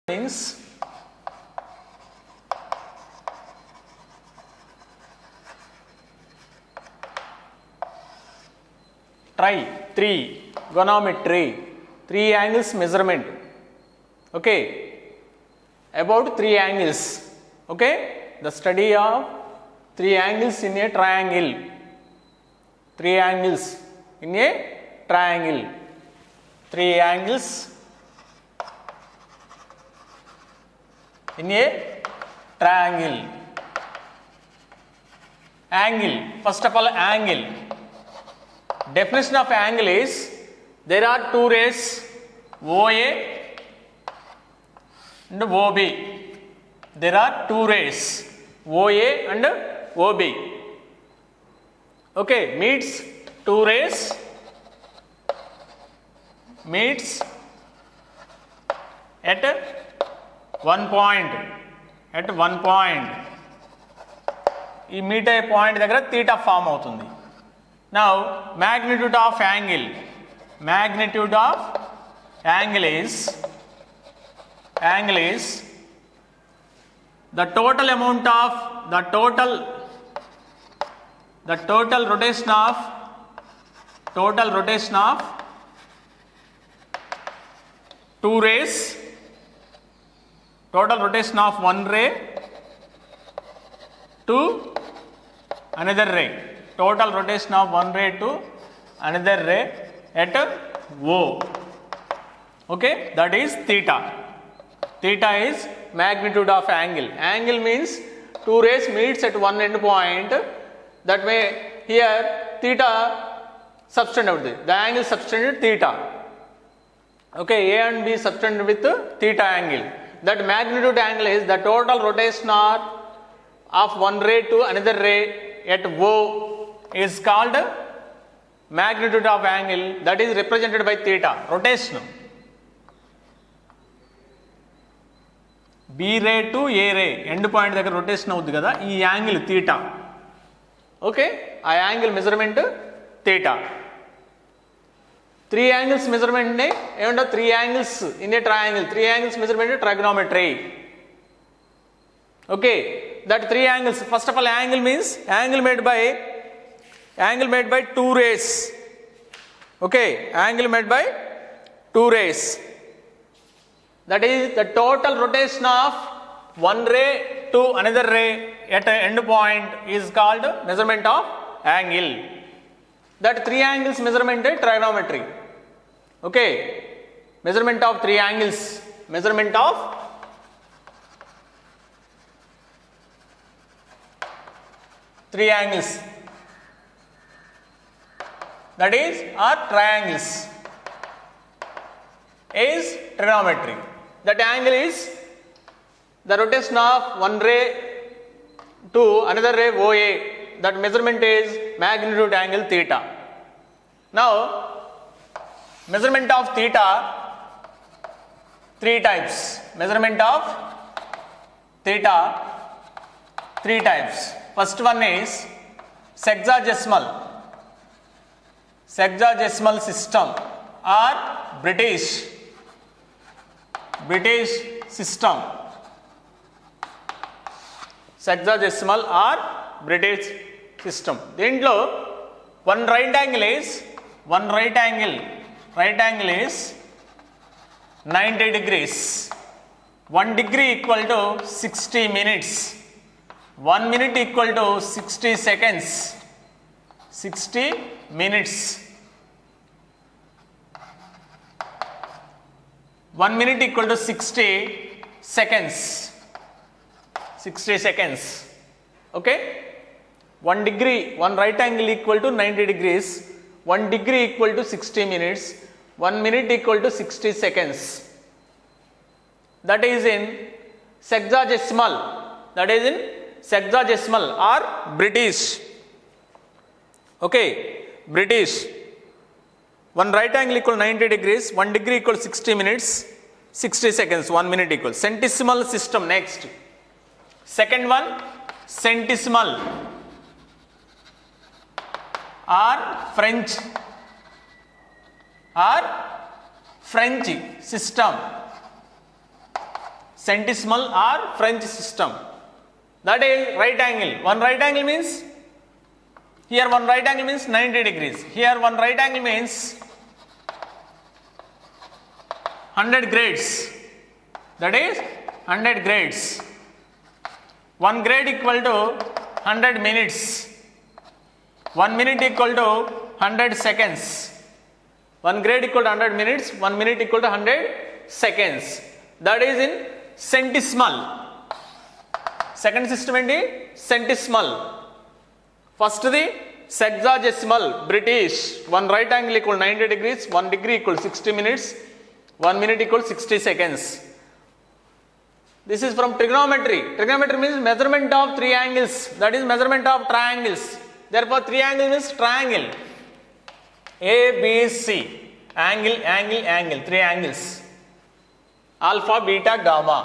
means trigonometry, three angles measurement. Okay, about three angles. Okay, the study of three angles in a triangle. Three angles in a triangle. Three angles in a triangle. Angle, first of all, angle. Definition of angle is there are two rays OA and OB. There are two rays OA and OB. Okay, meets two rays meets at one point. At one point. ఈ meet అయ్యే point దగ్గర theta form అవుతుంది. Now magnitude of angle. Magnitude of angle is the total amount of the total rotation of two rays, total rotation of one ray to another ray, total rotation of one ray to another ray at O. Okay, that is theta. Theta is magnitude of angle. Angle means two rays meets at one end point. That way here theta subtended, the angle subtended theta. Okay, A and B subtended with theta angle. That magnitude angle is the total rotation of one ray to another ray at O is called magnitude of angle, that is represented by theta, rotation. B ray to A ray end point దగ్గర rotation అవుతుంది కదా, ఈ angle theta. Okay, ఆ angle measurement theta. Three angles measurement ని ఏమంటారు? Three angles in a triangle. Three angles measurement trigonometry. Okay, that three angles, first of all, angle means angle made by two rays. Okay, angle made by two rays, that is the total rotation of one ray to another ray at an end point is called measurement of angle. That three angles measurement is trigonometry. Okay, measurement of three angles, measurement of three angles, that is or triangles, is trigonometry. That angle is the rotation of one ray to another ray OA. That measurement is magnitude angle theta. Now measurement of theta, three types. Measurement of theta, three types. First one is sexagesimal system or British system. Sexagesimal or British system. దీంట్లో one right angle is 90 degrees. 1 degree equal to 60 minutes. 1 minute equal to 60 seconds. 60 minutes. 1 minute equal to 60 seconds. 60 seconds. Okay? 1 degree, one right angle equal to 90 degrees. 1 degree equal to 60 minutes. 1 minute equal to 60 seconds. That is in sexagesimal. That is in sexagesimal or British. Okay, British. One right angle equal 90 degrees, 1 degree equal 60 minutes, 60 seconds, 1 minute equal. Centesimal system next. Second one, centesimal or French system. centesimal or French system. That is right angle. One right angle means, here one right angle means 90 degrees. Here one right angle means 100 grades. That is 100 grades. 1 grade equal to 100 minutes. 1 minute equal to 100 seconds. 1 grade equal to 100 minutes. 1 minute equal to 100 seconds. That is in centesimal. Second system enti centesimal. First the sexagesimal, British. One right angle equal 90 degrees. 1 degree equal 60 minutes. 1 minute equal 60 seconds. This is from trigonometry. Trigonometry means measurement of three angles. That is measurement of triangles. Therefore, triangle means triangle. A, B, C. Angle, angle, angle. Three angles. Alpha, beta, gamma.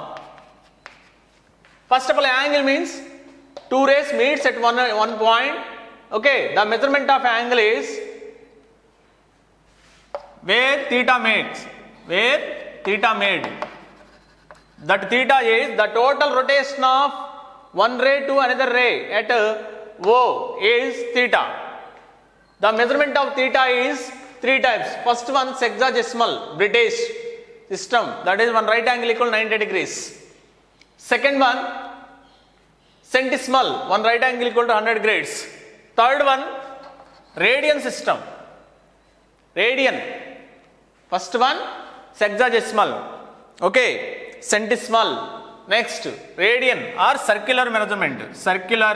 First of all, angle means two rays meets at one point. Okay, the measurement of angle is where theta meets. Where theta made. That theta is the total rotation of one ray to another ray at O is theta. The measurement of theta is three types. First one sexagesimal, British system. That is one right angle equal 90 degrees. Second one centesimal, one right angle equal to 100 grades. Third one radian system. Radian. First one sexagesimal. Okay, centesimal. Next radian or circular measurement. Circular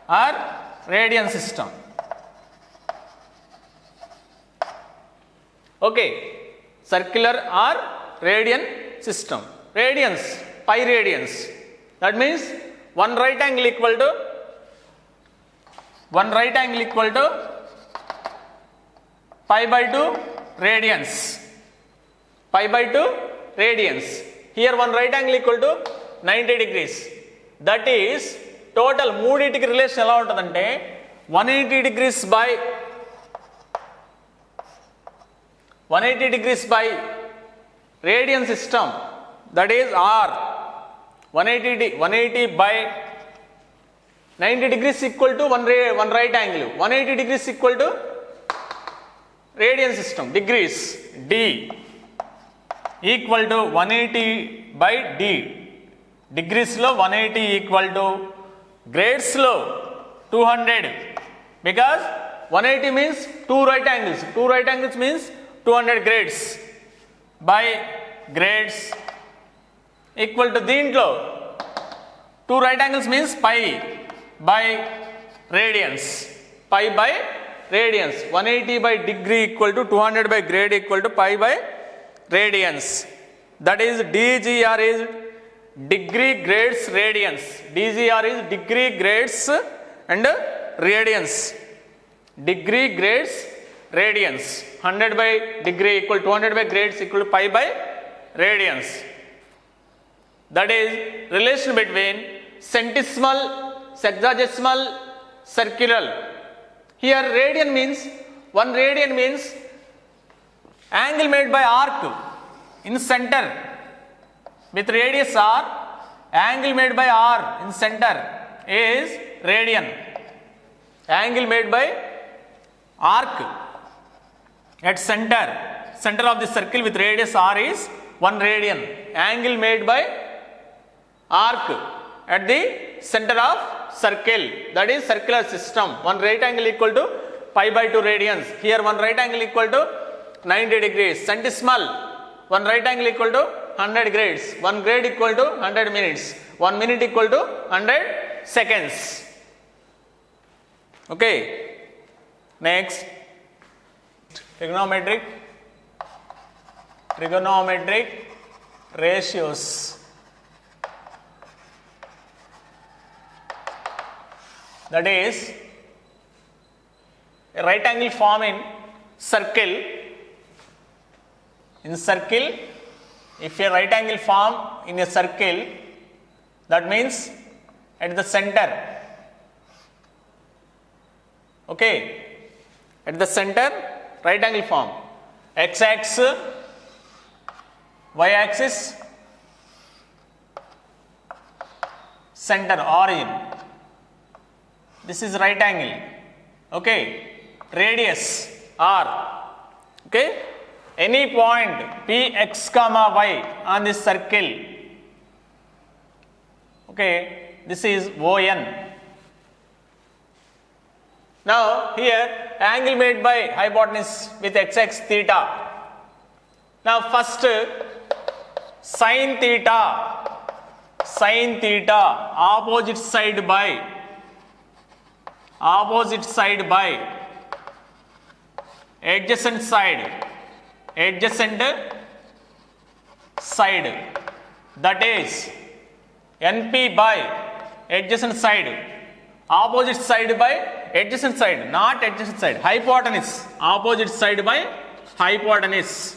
or radian system. Okay, circular or radian system. Radians, pi radians. That means one right angle equal to pi by 2 radians. Pi by 2 radians. Here one right angle equal to 90 degrees. That is total మూడింటికి relation ఎలా ఉంటుందంటే 180 degrees by radian system. That is R. 180 by 90 degrees equal to one right angle. 180 degrees equal to radian system. Degrees D equal to 180 by D. Degrees lo 180 equal to grades lo 200. Because 180 means two right angles. Two right angles means 200 grades by grades equal to దీంట్లో two right angles means pi by radians. Pi by radians. 180 by degree equal to 200 by grade equal to pi by radians. That is DGR is degree grades radians. DGR is degree grades and radians. Degree grades radians. 100 by degree equal to 200 by grades equal to pi by radians. That is relation between centesimal, sexagesimal, circular. Here radian means, one radian means angle made by arc in center with radius r. Angle made by r in center is radian. Angle made by arc at center of the circle with radius r is 1 radian. Angle made by arc at the center of circle, that is circular system. One right angle equal to pi by 2 radians. Here one right angle equal to 90 degrees. Centesimal, one right angle equal to 100 grades. 1 grade equal to 100 minutes. 1 minute equal to 100 seconds. Okay. Next, trigonometric ratios. That is a right angle form in circle. In circle, if a right angle form in a circle, that means at the center. Okay, at the center, right angle form. X axis, y axis, center origin. This is right angle. Okay, radius r. Okay, any point px comma y on this circle. Okay, this is ON. Now here angle made by hypotenuse with xx theta. Now first sin theta opposite side by adjacent side, that is NP by adjacent side, opposite side by adjacent side, not adjacent side, hypotenuse, opposite side by hypotenuse,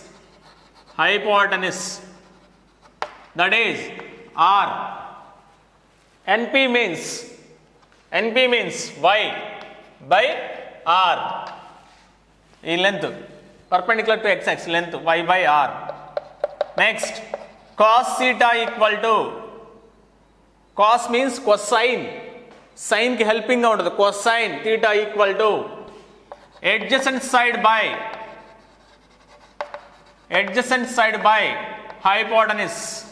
that is R. NP means y by r. In length perpendicular to x axis, length y by r. Next, cos theta equal to, cos means cosine, sin ki helping ga untadu, cosine theta equal to adjacent side by hypotenuse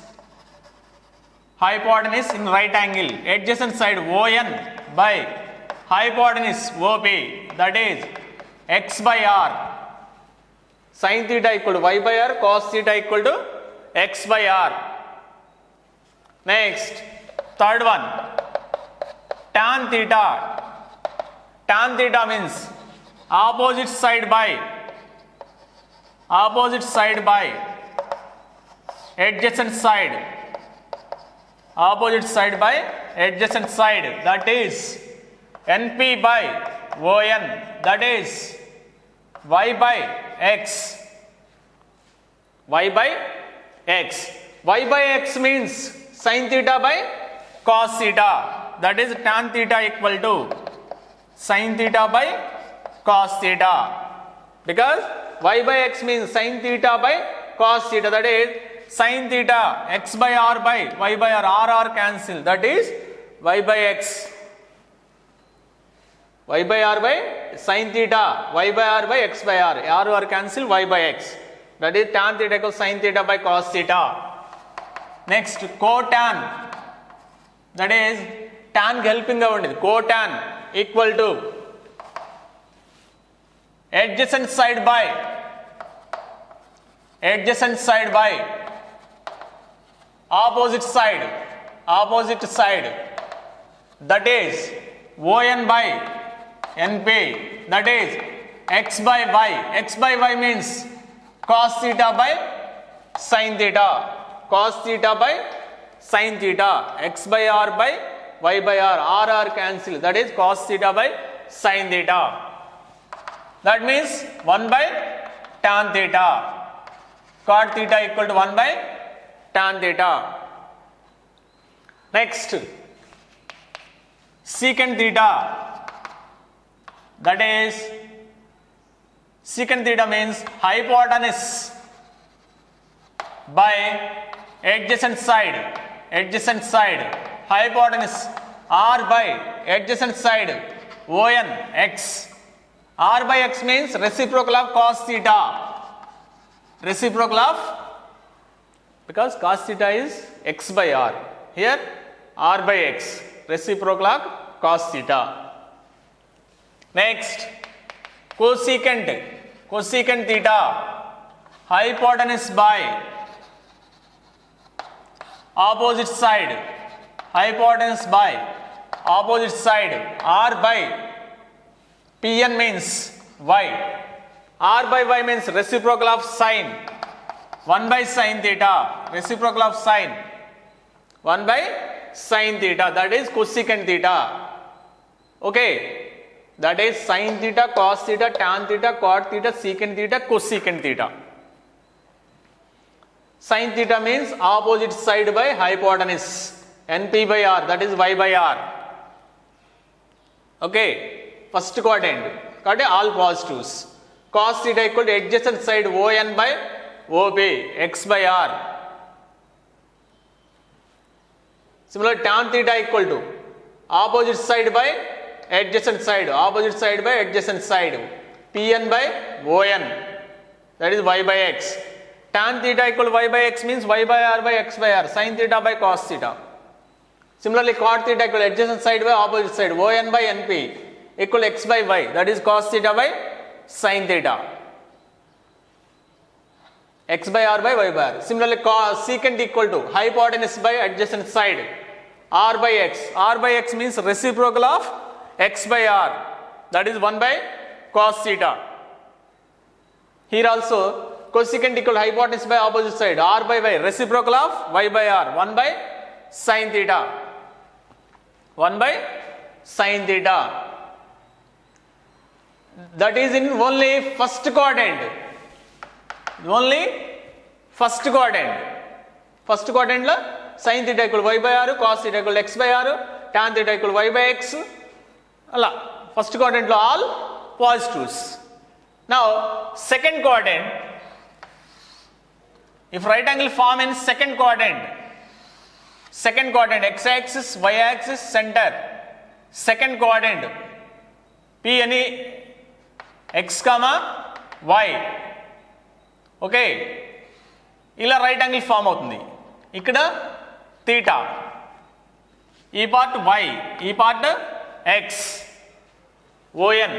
in right angle, adjacent side ON by hypotenuse OP, that is x by r. Sin theta equal to y by r, cos theta equal to x by r. Next, third one, tan theta. Tan theta means opposite side by adjacent side, that is NP by ON, that is y by x. Y by x means sin theta by cos theta, that is tan theta equal to sin theta by cos theta, because y by x means sin theta by cos theta, that is sin theta x by r by y by r cancel, that is y by x. Y by r by sin theta, y by r by x by r cancel, y by x, that is tan theta equals sin theta by cos theta. Next, cotan, that is tan helping ga undidi, cotan equal to adjacent side by opposite side, that is ON by NP, that is x by y. X by y means cos theta by sin theta, x by r by y by r cancel, that is cos theta by sin theta, that means 1 by tan theta. Cot theta equal to 1 by tan theta. Next, secant theta, that is secant theta means hypotenuse by adjacent side, hypotenuse r by adjacent side ON x. R by x means reciprocal of cos theta, because cos theta is x by r, here r by x, reciprocal of cos theta. Next, cosecant theta, hypotenuse by opposite side, r by Pn means y, r by y means reciprocal of sin, 1 by sin theta, reciprocal of sin 1 by sin theta, that is cosecant theta. Okay, that is sin theta, cos theta, tan theta, cot theta, secant theta, cosecant theta. Sin theta means opposite side by hypotenuse, NP by r, that is y by r. Okay, first quadrant, all positives. Cos theta equal to adjacent side ON by OP, x by r. Similarly, tan theta equal to opposite side by adjacent side, opposite side by adjacent side, Pn by On, that is y by x. Tan theta equal to y by x means y by r by x by r, sin theta by cos theta. Similarly, cot theta equal to adjacent side by opposite side, On by Np equal to x by y, that is cos theta by sin theta. X by r by y by r. Similarly, secant equal to hypotenuse by adjacent side, r by x. R by x means reciprocal of x by r, that is 1 by cos theta. Here also cosecant equal to hypotenuse by opposite side, r by y, reciprocal of y by r, 1 by sin theta, 1 by sin theta. That is in only first quadrant, only first quadrant. First quadrant la sin theta equal to y by r, cos theta equal to x by r, tan theta equal to y by x. Alla first quadrant lo all positives. Now second quadrant, if right angle form in second quadrant, x axis, y axis, center, second quadrant, P any x comma y, okay, ఇలా right angle form అవుతుంది. ఇక్కడ theta, ఈ part y, ఈ part x, ON.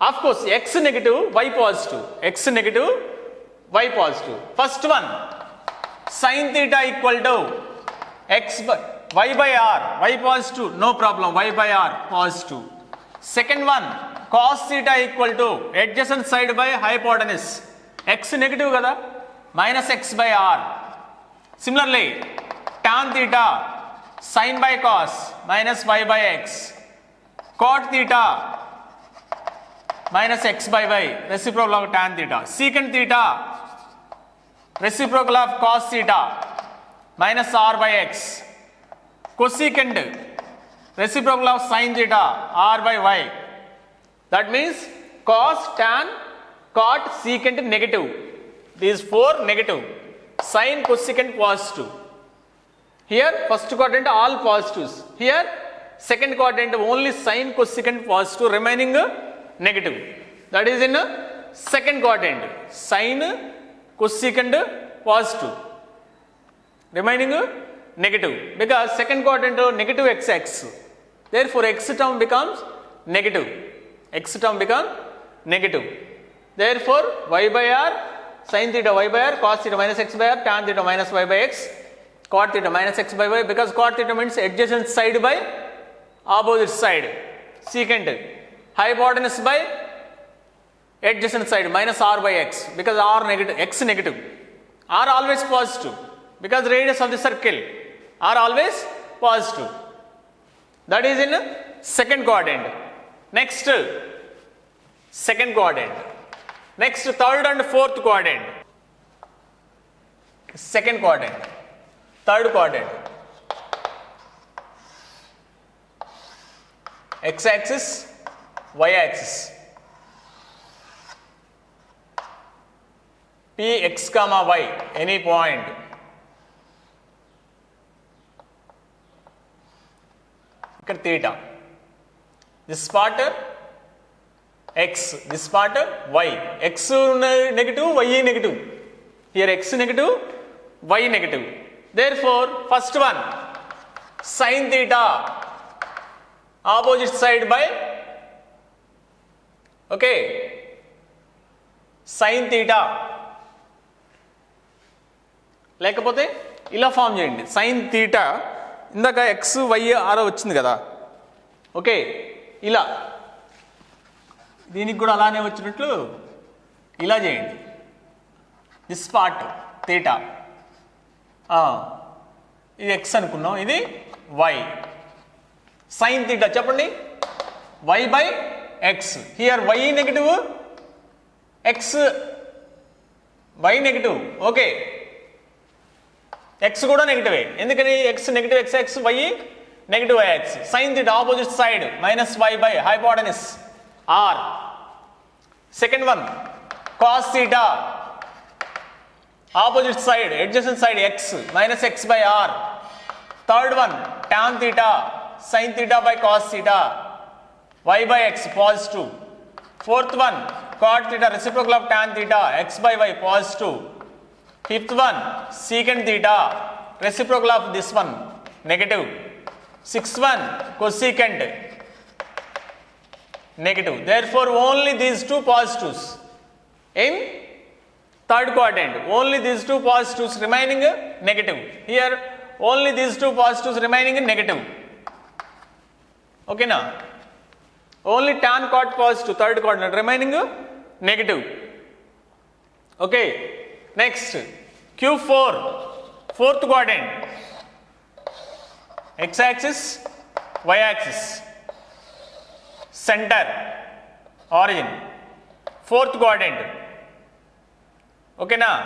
Of course x negative, y positive, x negative, y positive. First one, sin theta equal to x by y by r, y positive, no problem, y by r positive. Second one, cos theta equal to adjacent side by hypotenuse, x negative kada, minus x by r. Similarly, tan theta, sin by cos, minus y by x. Cot theta, minus x by y, reciprocal of tan theta. Secant theta, reciprocal of cos theta, minus r by x. Cosecant, reciprocal of sin theta, r by y. That means cos, tan, cot, secant negative. These four negative. Sin, cosecant positive. Here first quadrant all positives. Here second quadrant only sin, cosecant positive, remaining negative. That is in second quadrant. Sin, cosecant positive, remaining negative, because second quadrant negative x. Therefore x term becomes negative. X term becomes negative. Therefore y by r, sin theta y by r, cos theta minus x by r, tan theta minus y by x, cot theta minus x by y, because cot theta means adjacent side by opposite side. Secant, hypotenuse by adjacent side, minus r by x, because r negative, x negative. R always positive, because radius of the circle are always positive. That is in second quadrant. Next second quadrant. Next third and fourth quadrant. Second quadrant, third quadrant. X axis, y axis. P x comma y, any point. Here theta. This part x, this part y. X negative, y negative. Here x negative, y negative. Therefore first one, sin theta, opposite side by, okay, sin theta. లేకపోతే ఇలా form చేయండి. sin theta, ఇందాక x y r వచ్చింది కదా, okay, ఇలా దీనికి కూడా అలానే వచ్చినట్లు ఇలా చేయండి. దిస్ పార్ట్ థీటా, ఇది x అనుకున్నాం, ఇది y. sin theta చెప్పండి, y by x. Here y negative, x y negative, okay, x కూడా నెగటివే, ఎందుకని x negative x x, y negative y x. sin theta opposite side, minus y by hypotenuse r. Second one, cos theta, opposite side, adjacent side x, minus x by r. Third one, tan theta, sin theta by cos theta, y by x positive. Fourth one, cot theta, reciprocal of tan theta, x by y positive. Fifth one, secant theta, reciprocal of this one, negative. Sixth one, cosecant, negative. Therefore, only these two positives in third quadrant. Only these two positives remaining negative. Here, only these two positives remaining negative. Okay, now only tan cot positive, third quadrant remaining negative. Okay, next Q4, fourth quadrant, x-axis, y-axis, center, origin, fourth quadrant. Okay, now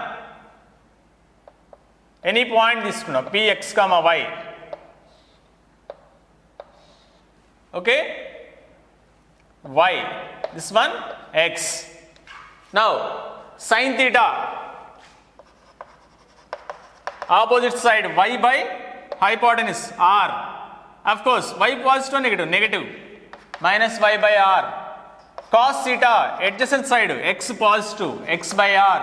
any point తీసుకున్నా px, y. Okay, y, this one x. Now sin theta, opposite side, y by hypotenuse r. Of course, y positive or negative? Negative. Minus y by r. Cos theta, adjacent side, x positive, x by r.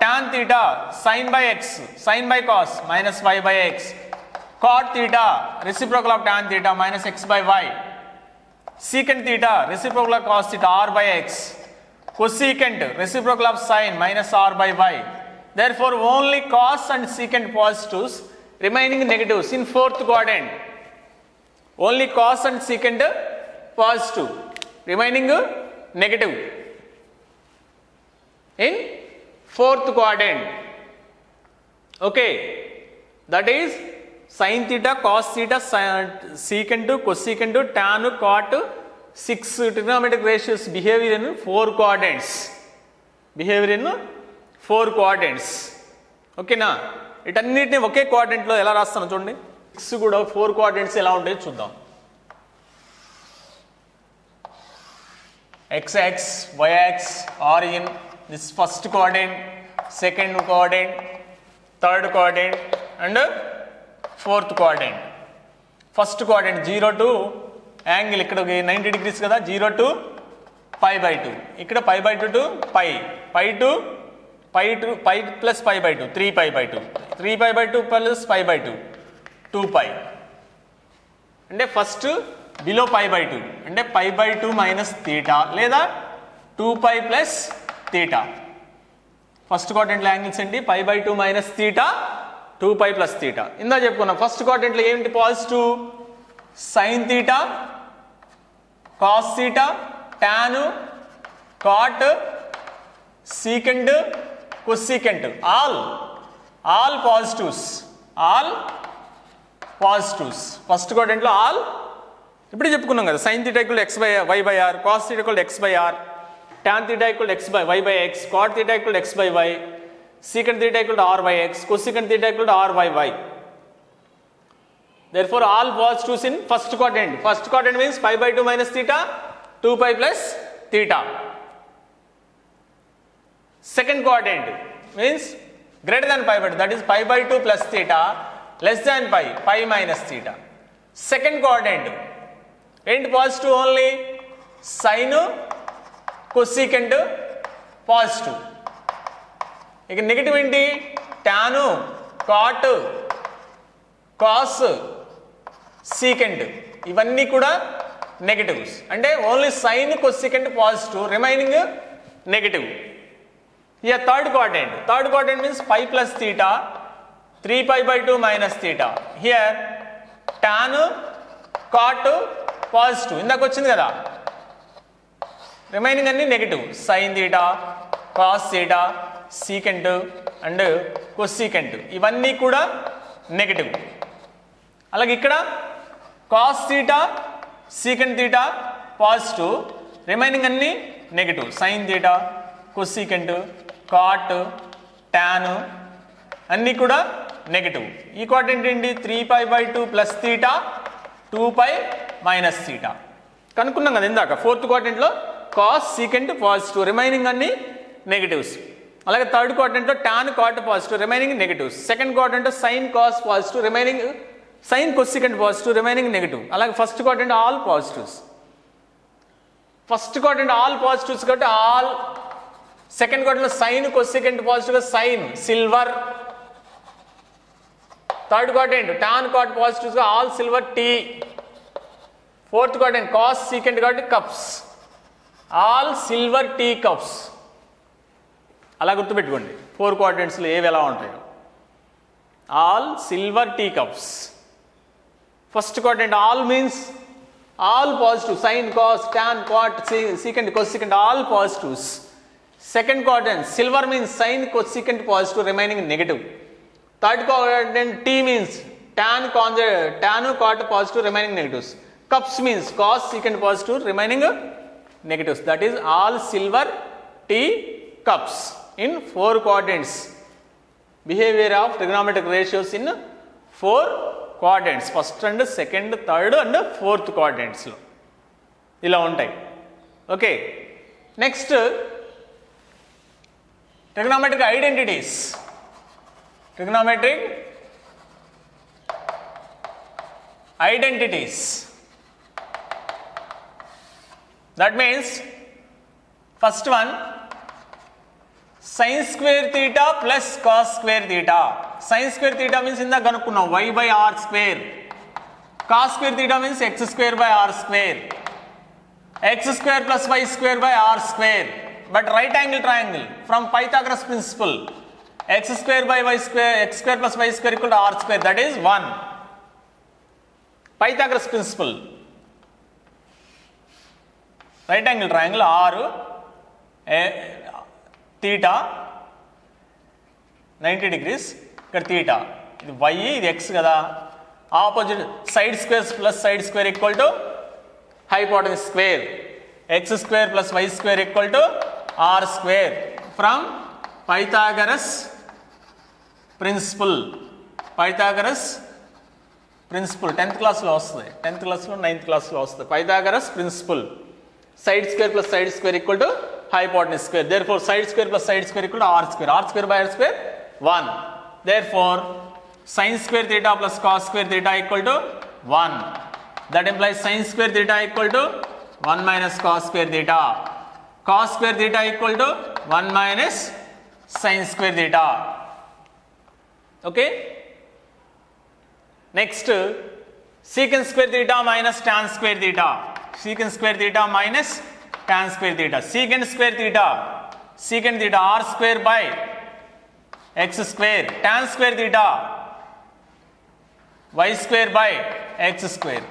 Tan theta, sin by x, sin by cos, minus y by x. Cot theta, reciprocal of tan theta, minus x by y. Secant theta, reciprocal of cos theta, r by x. Cosecant, reciprocal of sin, minus r by y. Therefore, only cos and secant positives remaining negatives in fourth quadrant. Only cos and secant positive remaining negative in fourth quadrant. Okay, that is sin theta, cos theta, secant, cosecant, tan, cot, 6 trigonometric ratios behavior in 4 quadrants. Behavior in 4 quadrants. Okay na, వీటన్నిటిని ఒకే క్వాడ్రంట్లో ఎలా రాస్తాను చూడండి. 6 కూడా 4 quadrants ఎలా ఉంటాయో చూద్దాం. x-ax, y-ax, origin, this first quadrant, second quadrant, third quadrant and fourth quadrant. First quadrant 0 to angle ఇక్కడ 90 degrees కదా, 0 to pi by 2, ఇక్కడ pi by 2 to pi, pi to pi plus pi by 2, 3 pi by 2, 3 pi by 2 plus pi by 2, 2 pi. అంటే first below pi by 2 అంటే pi by 2 minus theta లేదా 2 pi plus theta. First క్వాడ్రంట్లో angles ఏంటి? Pi by 2 minus theta, 2 pi plus theta. ఇందా చెప్పుకున్నాం first క్వాడ్రంట్లో ఏంటి positive? Sine theta, cos theta, tan, cot, secant, cosecant, all positives, all positives. First క్వాడ్రంట్లో all ఇప్పుడే చెప్పుకున్నాం కదా, sine theta equal x by y by r, cos theta equal x by are, tan theta equal x by y by x, cot theta equal x by y, secant theta equal r by x, cosecant theta equal r by y. Therefore, all positives in first quadrant. First quadrant means pi by 2 minus theta, 2 pi plus theta. Second quadrant means greater than pi by 2, that is pi by 2 plus theta, less than pi, pi minus theta. Second quadrant, ain't positive only sin, cosecant, positive. Again negative ఏంటి? tan, cot, cos, secant, ఇవన్నీ కూడా negatives. అంటే only sine, cosecant positive, remaining negative. ఇక third quadrant means pi plus theta, 3 pi by 2 minus theta. Here tan, cot positive, ఇందాక వచ్చింది కదా, remaining అన్ని negative. Sine theta, cos theta, secant and cosecant ఇవన్నీ కూడా నెగటివ్. అలాగే ఇక్కడ cos theta, secant theta positive, remaining అన్ని negative. Sine theta, cosecant, cot, tan అన్నీ కూడా నెగటివ్. ఈ క్వాడ్రంట్ ఏంటి? 3 pi by 2 plus theta, 2 pi minus theta. కనుక్కున్నాం కదా ఇందాక ఫోర్త్ క్వాడ్రంట్లో కాస్, సీకెంట్ పాజిటివ్, రిమైనింగ్ అన్ని నెగటివ్స్. అలాగే థర్డ్ క్వాడ్రంట్లో tan, cot positive, remaining negatives. Second క్వాడ్రంట్లో sine, cos positive, remaining sine cosecant positive remaining negative. అలాగే first quadrant all positives. First quadrant all positives కాబట్టి all. Second quadrant sine cosecant positive sine silver. Third quadrant tan cot positives గా all silver tea. Fourth quadrant cos secant కాబట్టి cups all silver tea cups. అలా గుర్తుపెట్టుకోండి 4 క్వాడ్రంట్స్లో ఏవి ఎలా ఉంటాయో. All silver tea cups. First quadrant all means all positive sine cos tan cot secant cosecant all positives. Second quadrant silver means sine cosecant positive remaining negative. Third quadrant tea means tan cot positive remaining negatives. Cups means cos secant positive remaining negatives. That is all silver tea cups in 4 quadrants. Behavior of trigonometric ratios in 4 quadrants. First and second, third and fourth quadrants lo ila untai. Okay, next trigonometric identities. Trigonometric identities. That means first one sin square theta plus cos square theta. Sin square theta means inda kanukunna y by r square. Cos square theta means x square by r square. X square plus y square by r square. But right angle triangle from Pythagoras principle. X square by y square, x square plus y square equal to r square. That is 1. Pythagoras principle. Right angle triangle r theta 90 degrees ఇక్కడ theta. ఇది y ఇది x కదా. Opposite side squares plus side square equal to hypotenuse square. X square plus y square equal to r square from Pythagoras principle. Pythagoras principle 10th క్లాస్లో వస్తుంది. 10th క్లాస్లో 9th క్లాస్లో వస్తుంది. Pythagoras principle. Side square plus side square equal to hypotenuse square. Therefore, side square plus side square equal to r square. R square by r square 1. Therefore, sin square theta plus cos square theta equal to 1. That implies sin square theta equal to 1 minus cos square theta. Cos square theta equal to 1 minus sin square theta. Okay. Next, secant square theta minus tan square theta. Secant square theta minus tan square theta. Secant square theta r square by x square. Tan square theta y square by x square.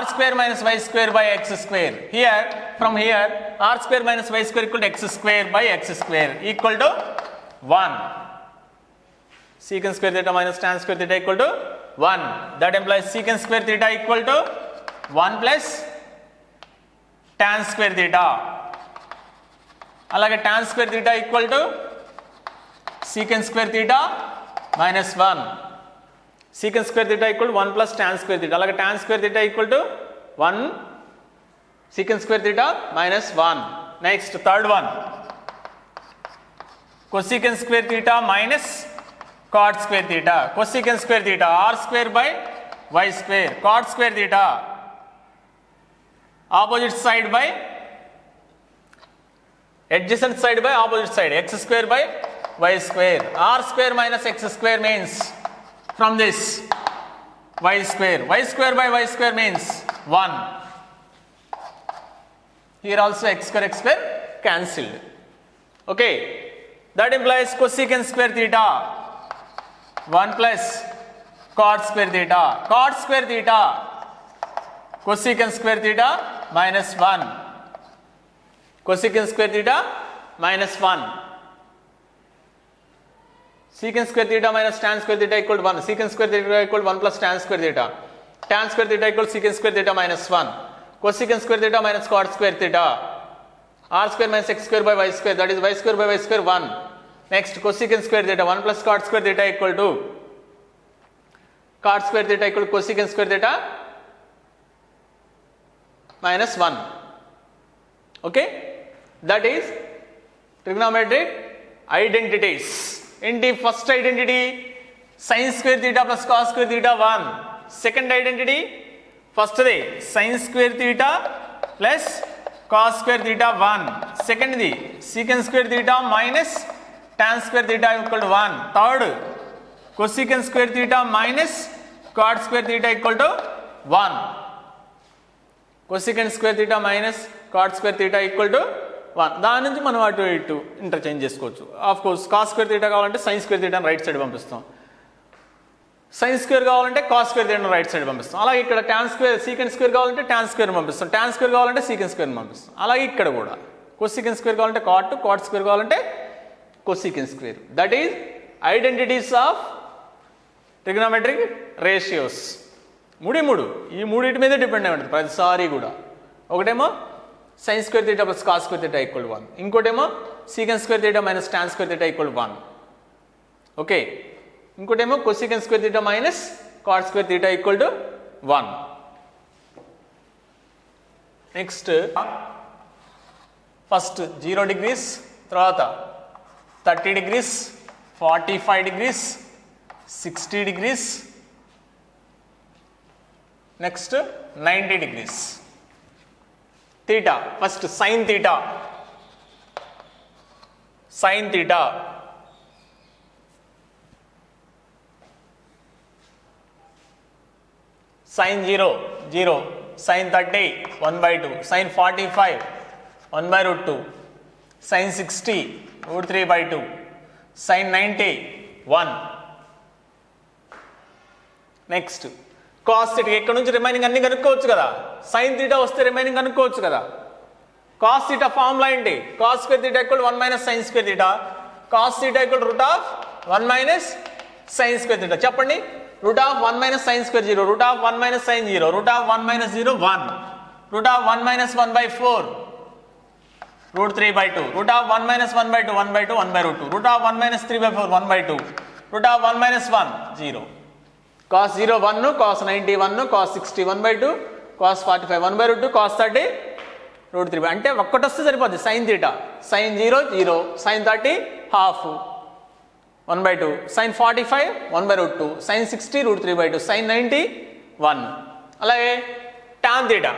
R square minus y square by x square. Here, from here, r square minus y square equal to x square by x square equal to 1. Secant square theta minus tan square theta equal to 1. That implies secant square theta equal to 1 plus tan square theta. అలాగే tan square theta equal to secant square theta minus 1. Secant square theta equal to 1 plus tan square theta. అలాగే tan square theta equal to 1 secant square theta minus 1. Next, third one. Cosecant square theta minus cot square theta. Cosecant square theta r square by y square. Cot square theta opposite side by adjacent side by opposite side. X square by y square. R square minus x square means from this y square. Y square by y square means 1. Here also x square cancelled. Okay. That implies cosecant square theta 1 plus cot square theta. Cot square theta cosecant square theta minus 1. Cosecant square theta minus 1. Secant square theta minus tan square theta equal to 1. Secant square theta equal to 1 plus tan square theta. Tan square theta equal to secant square theta minus 1. Cosecant square theta minus cot square theta. R square minus x square by y square. That is y square by y square 1. Next, cosecant square theta 1 plus cot square theta equal to cot square theta equal to cosecant square theta minus 1. Okay, that is trigonometric identities. In the first identity, sin square theta plus cos square theta 1. Second identity ఫస్ట్ది sine square theta plus cos square theta 1. సెకండ్ది secant square theta minus tan square theta equal to 1. Third cosecant square theta minus cot square theta equal to 1. Cosecant square theta minus cot square theta equal to 1. దాని నుంచి మనం అటు ఇటు interchange చేసుకోవచ్చు. Of course cos square theta కావాలంటే sine square థీటాని right side పంపిస్తాం, sine square కావాలంటే కాస్ స్క్వేర్ థీటాని రైట్ సైడ్ పంపిస్తాం. అలాగే ఇక్కడ tan స్క్వేర్ సీకెన్ స్క్వేర్ కావాలంటే tan స్క్వేర్ పంపిస్తాం, tan స్క్వేర్ కావాలంటే సీకెన్ స్క్వేర్ని పంపిస్తాం. అలాగే ఇక్కడ కూడా కొసీకెన్ స్క్వేర్ కావాలంటే కాట్ స్క్వేర్ కావాలంటే కొసీకెన్ square. That is identities of trigonometric ratios. ఈ మూడింటి మీద డిపెండ్ అయి ఉంటుంది ప్రతిసారి కూడా. ఒకటేమో sign square theta plus cos square theta equal 1, ఇంకోటేమో సీకెన్ square theta minus tan square theta equal 1. Okay, ఇంకోటేమో కొసీకెన్ square theta minus cot square theta equal to 1. Next first 0 degrees, తర్వాత 30 degrees, 45 degrees, 60 degrees, next 90 degrees. Theta first sine theta sine 0 0, sine 30 1/2, sine 45 1/√2, sine 60 √3/2, sine 90 1. Next cos theta, ఇక్కడ నుంచి remaining అన్ని కనుక్కోవచ్చు కదా. Sine theta వస్తే remaining కనుక్కోవచ్చు కదా. Cos theta formula ఏంటి? Cos square theta equal 1 minus sine square theta, cos theta equal √1 minus sine square theta. చెప్పండి, √1 minus sine square 0, √1 minus sine 0, √1 minus 0 1, √1 minus 1/4 √3/2, √1 minus 1/2 1/2 1/√2, √1 minus 3/4 1/2, √1 minus 1 0. cos 0 1, cos 90 1, cos 60 1/2, cos 45 1/2, cos 30 √3. అంటే ఒక్కటి వస్తే సరిపోద్ది sine theta. Sine 0 0, sine 30 half 1/2, sine 45 1/√2, sine 60 √3/2, sine 90 1. అలాగే tan theta,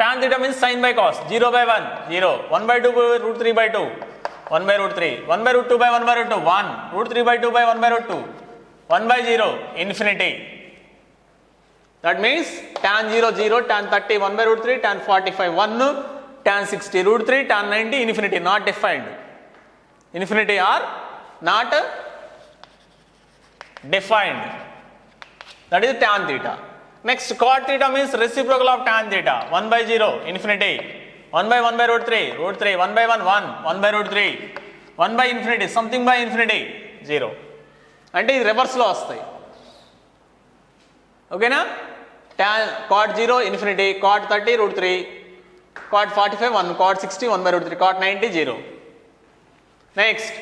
tan theta means sine by cos 0/1 0, 1/2 √3/2 1/√3, 1/√2 1/√2 1, √3/2 1/√2 1/0 infinity. That means tan 0 0, tan 30 1/√3, tan 45 1, tan 60 √3, tan 90 infinity, not defined. Infinity are not defined. That is tan theta. Next cot theta means reciprocal of tan theta. 1/0 infinity, 1/1/√3 √3, 1/1 1, 1/√3, 1 by infinity, something by infinity 0. అంటే ఇది రివర్స్లో వస్తాయి. ఓకేనా? tan cot 0 infinity, cot 30 √3, cot 45 1, cot 60 1/√3, cot 90 0. Next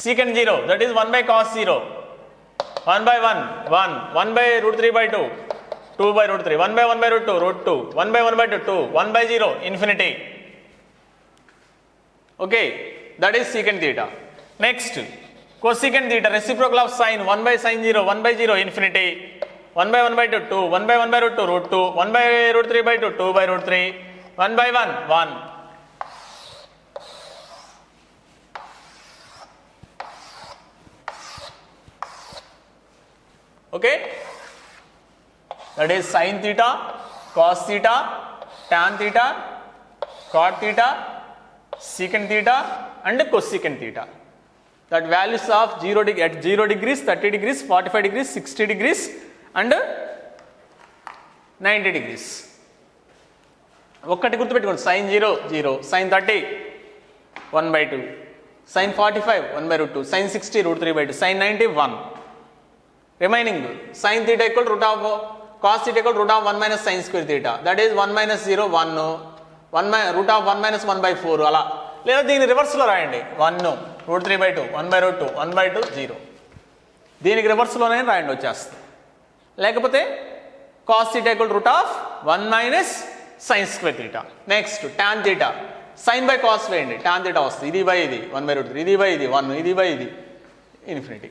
secant 0, that is 1 by cos 0, 1/1 1, 1/√3/2 2/√3, 1/1/√2 √2, 1/1/2 2, 1/0 infinity. Okay, that is secant theta. Next cosecant theta, reciprocal of sin, 1 by sin 0, 1/0 infinity, 1/1/2 2, 1/1/2 √2, 1/√3/2 2/√3, 1/1 1. Okay, that is sin theta, cos theta, tan theta, cot theta, secant theta and cosecant theta. That values of 0 at 0 degrees, 30 degrees, 45 degrees, 60 degrees and 90 degrees. ఒక్కటి గుర్తుపెట్టుకోండి, sin 0 0, sin 30 1/2, sin 45 1/√2, sin 60 √3/2, sin 90 1. Remaining sin theta equal cos theta equal √1 minus sin square theta. That is 1 minus 0 1, √1 minus 1/4 అలా. లేదా దీని రివర్స్లో రాయండి, 1 √3/2, 1/√2, 1/2 0. దీనికి రివర్స్లోనే రాయండి వచ్చేస్తుంది. లేకపోతే cos theta equal √1 minus sin square theta. Next tan theta, sin by cos వేయండి, tan theta వస్తుంది. ఇది బై ఇది 1/√3, ఇది బై ఇది 1, ఇది బై ఇది ఇన్ఫినిటీ.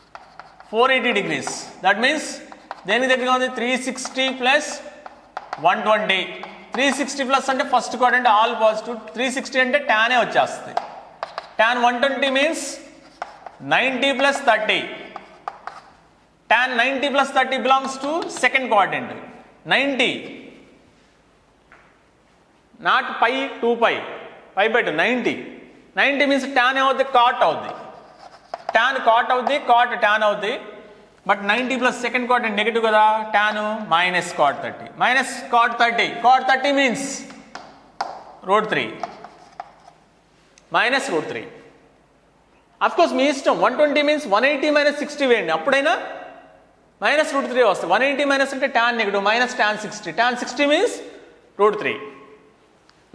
480 degrees. That means దేని దగ్గరగా ఉంది 360 plus 120. 360 plus అంటే ఫస్ట్ క్వాడ్రంట్ ఆల్ పాజిటివ్, 360 అంటే tan వచ్చేస్తుంది. Tan 120 means 90 plus 30. Tan 90 plus 30 belongs to second quadrant. 90 not pi 2 pi pi by 2 90 means tan అవుద్ది cot అవుద్ది, tan cot అవుద్ది, cot tan అవుద్ది. But 90 plus second quadrant negative కదా, tan minus cot 30 minus cot 30 cot 30 means √3 minus √3. Of course మీ ఇష్టం, 120 means 180 minus 60 వేయండి, అప్పుడైనా minus √3 వస్తుంది. 180 minus అంటే tan negative minus tan 60, tan 60 means √3.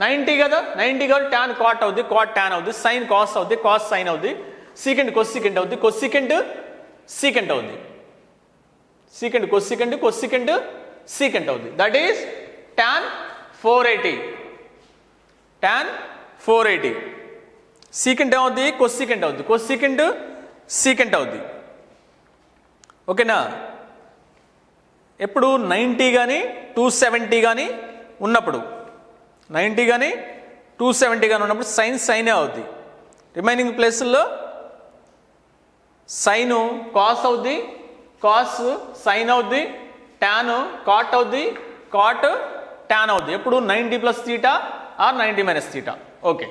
90 కదా, 90 కాబట్టి tan cot అవుద్ది, cot tan అవుద్ది, sin cos అవుద్ది, cos sin అవుద్ది, secant cosecant అవుద్ది, cosecant secant అవుద్ది, secant cosecant cosecant secant అవుద్ది. That is tan 480. tan 480 secant అవుద్ది, cosecant అవుద్ది, cosecant secant అవుద్ది. ఓకేనా? ఎప్పుడు 90 కానీ 270 కానీ ఉన్నప్పుడు, 90 కానీ 270 కానీ ఉన్నప్పుడు సైన్ సైనే అవుద్ది. రిమైనింగ్ ప్లేసుల్లో సైను కాస్ అవుద్ది, కాస్ సైన్ అవుద్ది, ట్యాన్ కాట్ అవుద్ది, కాట్ ట్యాన్ అవుద్ది. ఎప్పుడు 90 plus theta or 90 minus theta. Okay.